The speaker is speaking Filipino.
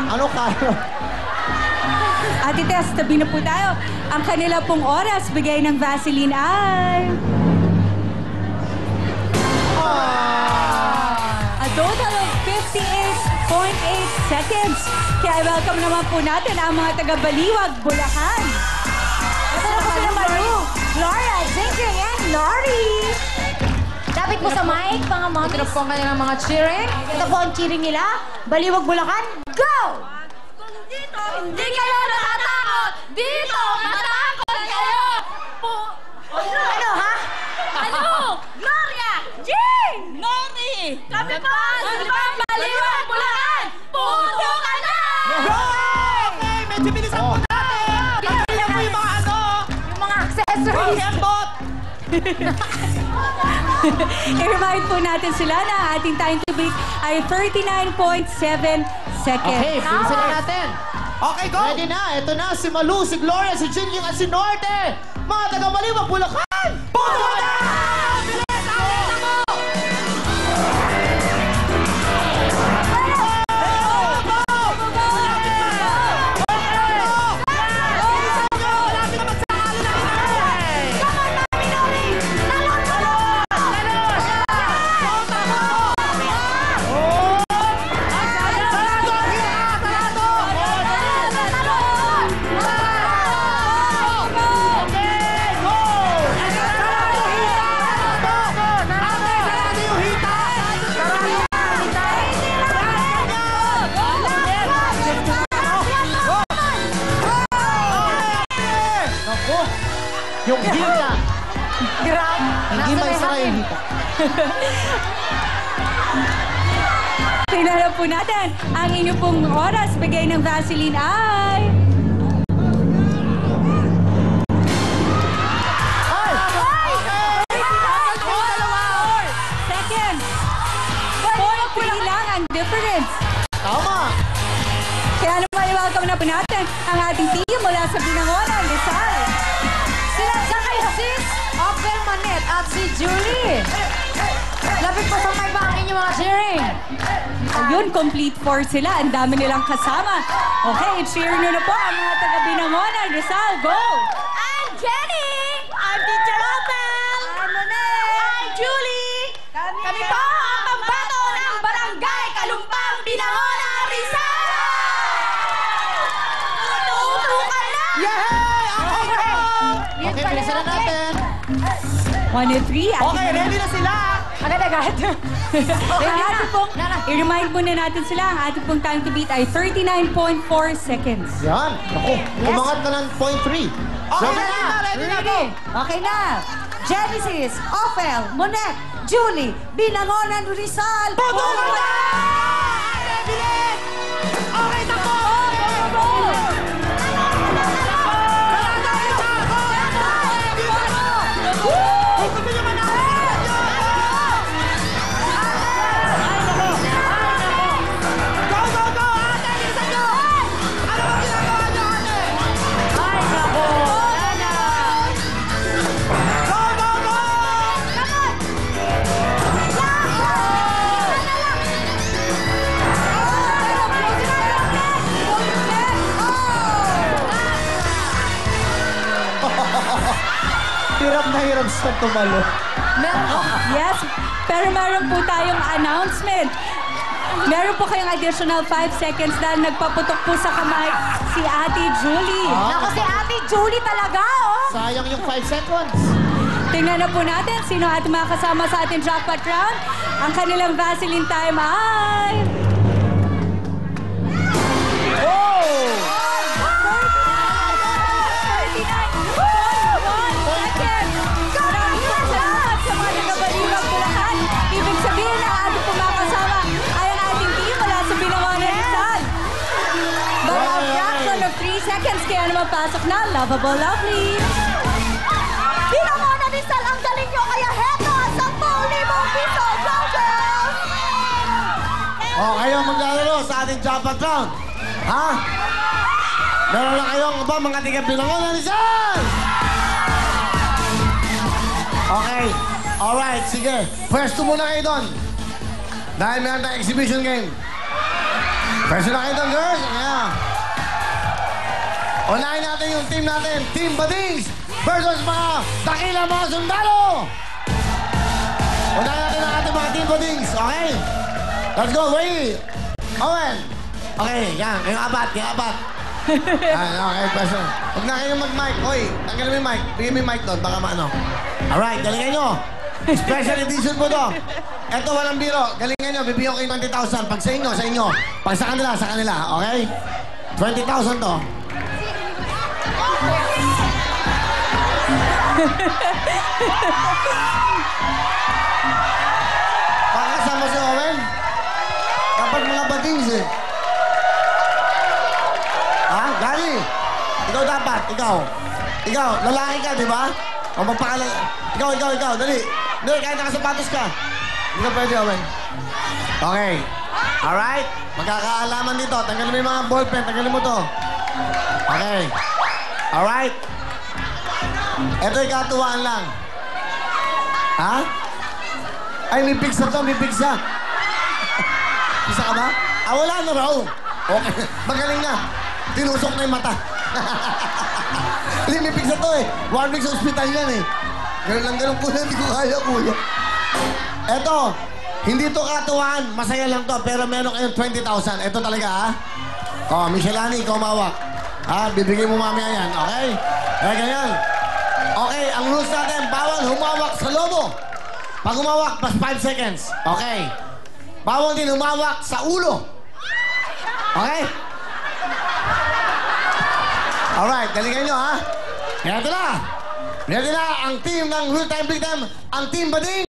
Ano kayo? Ate Tess, tabi na po tayo. Ang kanila pong oras, bigay ng Vaseline ay... A total of 58.8 seconds. Kaya welcome naman po natin ang mga taga-Baliwag, Bulacan. Ito na po sila Maru, Gloria, Ginger, and Lori. Dapat po sa mic, mga mommies. Ito na po ang kanilang mga cheering. Ito po ang cheering nila. Baliwag, Bulacan, go! Dito, hindi kayo natatakot! Dito, matakot kayo! Ano, ha? Ano? Gloria! Jing! Nori! Kami pa! Sulbang Baliwag, Bulacan! Puto ka na! Okay, medyo bilisan po natin. Pagkaya mo yung mga ano. Yung mga accessories. Hembot. I-remind po natin sila na ating time to beat ay 39.7 seconds. Okay, bilisan na natin. Okay, go! Ready na. Ito na si Malu, si Gloria, si Jingjing at si Norte. Mga taga-Baliwag, Bulacan! Puto na! Bilis! Akin na mo! Yung hita. Grabe. Hindi maisara yung hita. Tingnan na po natin ang inyo pong oras. Bigay ng Vaseline ay... Seconds. 4-3 lang ang difference. Tama. Kaya naman i-welcome na po natin ang ating team mula sa Binangonan, Rizal. Sila sa kay Sis, Open Manet at si Julie. Lapit po sa may ba ang inyong mga cheering? Ayun, complete four sila. Ang dami nilang kasama. Okay, cheer nyo na po ang mga taga-Binangonan, Rizal. Go! I'm Jenny! I'm Teacher Opel! I'm Monet! I'm Julie! Kami po ang pambato ng Barangay Kalumpang Binangonan, Rizal! Tuto ka na! Okay, bilisan na natin. 1 and 3. Okay, ready na sila. Agad-agad. Ang ating pong, i-remind muna natin sila, ang ating pong time to beat ay 39.4 seconds. Yan. Ako, umangat ka ng 0.3. Okay na, ready na, go. Okay na. Genesis, Ophel, Monet, Julie, Binangonan, Rizal. Puto ka na! Bilis! Okay, tako! Go! Hirap na hirap sa tumalo. Yes, pero meron po tayong announcement. Meron po kayong additional 5 seconds dahil nagpaputok po sa kamay si Ate Julie. Ako si Ate Julie talaga, oh. Sayang yung 5 seconds. Tingnan na po natin sino ating mga kasama sa ating jackpot round. Ang kanilang Vaseline time ay... Kaya naman pasok na, Lovable Lovely. Binangonan, Rizal, ang galing nyo, kaya heto ang 10,000 piso, go girls! Kayo maglalaro sa ating jackpot round. Ha? Meron na kayong ba mga tiga-Binangonan, Rizal? Okay. Alright, sige. Pwesto muna kayo doon. Dahil meron tayong exhibition game. Pwede na kayo doon, girls. Ayan. Unahin natin yung team natin. Team Badings versus mga dakilang mga sundalo. Unahin natin ang ating mga Team Badings. Okay? Let's go, Way. Owen. Okay, yan. Yung apat. Okay, pwede. Huwag na kayong mag-mic. Hoy, tanggalin mo yung mic. Bigyan mo yung mic doon. Baka maano. Alright, galingan nyo. Special edition po to. Ito, walang biro. Galingan nyo. Bibigyan ko kayo 20,000. Pag sa inyo. Pag sa kanila. Okay? 20,000 to. Pakasama si Owen. Dapat mga badings eh. Ha? Gary? Ikaw dapat. Ikaw. Lalaki ka, di ba? O magpakala... Ikaw. Dali. Dali, kahit nakasapatos ka. Hindi ka pwede, Owen. Okay. Alright? Magkakaalaman dito. Tanggalin mo yung mga ballpen. Tanggalin mo to. Okay. Alright? Ito'y katuwaan lang. Ha? Ay, may pigsa to. Pigsa ka ba? Wala na raw. Okay. Magaling na. Tinusok na yung mata. Hindi, may pigsa to eh. 1 week sa ospital yan eh. Ganun po na. Hindi ko kaya, kuya. Eto. Hindi to katuwaan. Masaya lang to. Pero meron kayong 20,000. Ito talaga, ha? Oh, Michelani, ikaw mawak. Ha? Bibigay mo mamaya yan. Okay? Ganyan. Okay, ang rules natin, bawal humawak sa lobo. Pag humawak, plus 5 seconds. Okay. Bawal din humawak sa ulo. Okay? Alright, galingan nyo, ha? Ready na ang team ng Real Time Big Time, ang Team Bading.